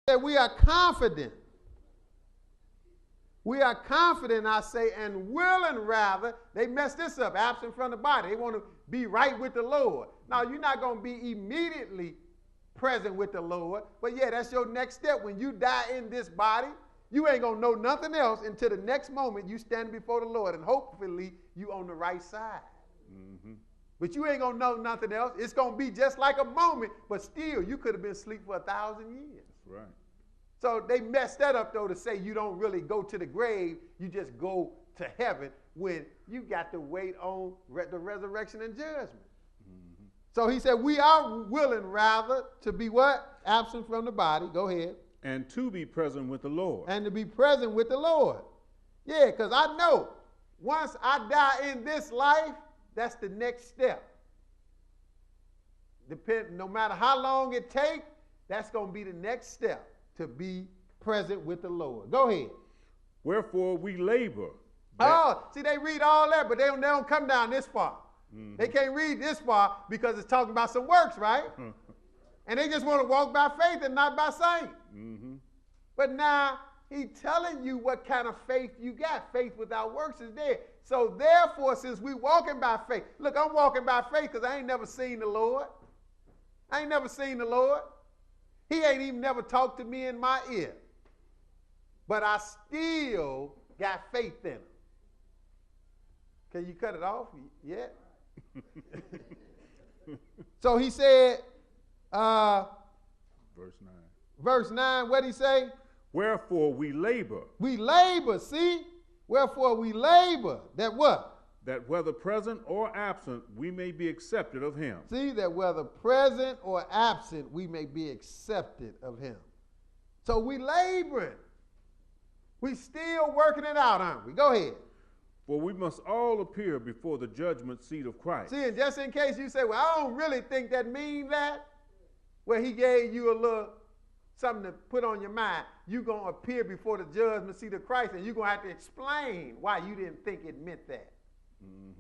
That we are confident. We are confident, I say, and willing rather. They mess this up, absent from the body. They want to be right with the Lord. Now, you're not going to be immediately present with the Lord, but yeah, that's your next step. When you die in this body, you ain't going to know nothing else until the next moment you stand before the Lord, and hopefully you on the right side. Mm-hmm. But you ain't going to know nothing else. It's going to be just like a moment, but still, you could have been asleep for 1,000 years. That's right. So they messed that up, though, to say you don't really go to the grave. You just go to heaven when you got to wait on the resurrection and judgment. Mm-hmm. So he said, we are willing, rather, to be what? Absent from the body. Go ahead. And to be present with the Lord. And to be present with the Lord. Yeah, because I know once I die in this life, that's the next step. No matter how long it takes, that's going to be the next step. To be present with the Lord. Go ahead. Wherefore we labor. See, they read all that, but they don't come down this far. Mm-hmm. They can't read this far because it's talking about some works, right? And they just want to walk by faith and not by sight. Mm-hmm. But now he's telling you what kind of faith you got. Faith without works is dead. So therefore, since we walking by faith, look, I'm walking by faith because I ain't never seen the Lord. I ain't never seen the Lord. He ain't even never talked to me in my ear. But I still got faith in him. Can you cut it off yet? So he said, verse 9. Verse 9, what did he say? Wherefore we labor. We labor, see? Wherefore we labor. That what? That whether present or absent, we may be accepted of him. See, that whether present or absent, we may be accepted of him. So we laboring. We still working it out, aren't we? Go ahead. For we must all appear before the judgment seat of Christ. See, and just in case you say, well, I don't really think that means that, well, he gave you a little something to put on your mind. You're going to appear before the judgment seat of Christ, and you're going to have to explain why you didn't think it meant that.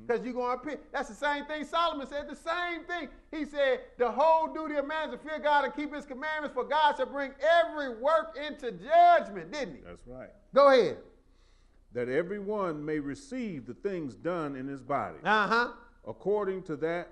Because you're going to appear. That's the same thing Solomon said, the same thing. He said, the whole duty of man is to fear God and keep his commandments, for God shall bring every work into judgment, didn't he? That's right. Go ahead. That everyone may receive the things done in his body. Uh-huh. According to that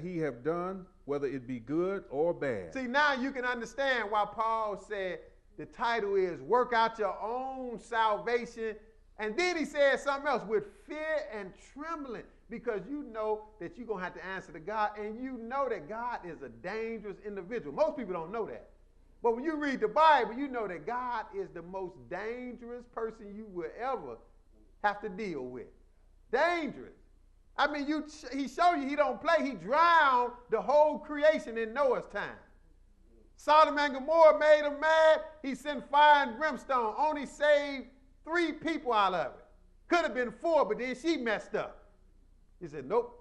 he have done, whether it be good or bad. See, now you can understand why Paul said the title is Work Out Your Own Salvation. And then he said something else, with fear and trembling, because you know that you're going to have to answer to God, and you know that God is a dangerous individual. Most people don't know that. But when you read the Bible, you know that God is the most dangerous person you will ever have to deal with. Dangerous. I mean, he showed you he don't play. He drowned the whole creation in Noah's time. Sodom and Gomorrah made him mad. He sent fire and brimstone. Only saved 3 people out of it. Could have been 4, but then she messed up. He said, nope.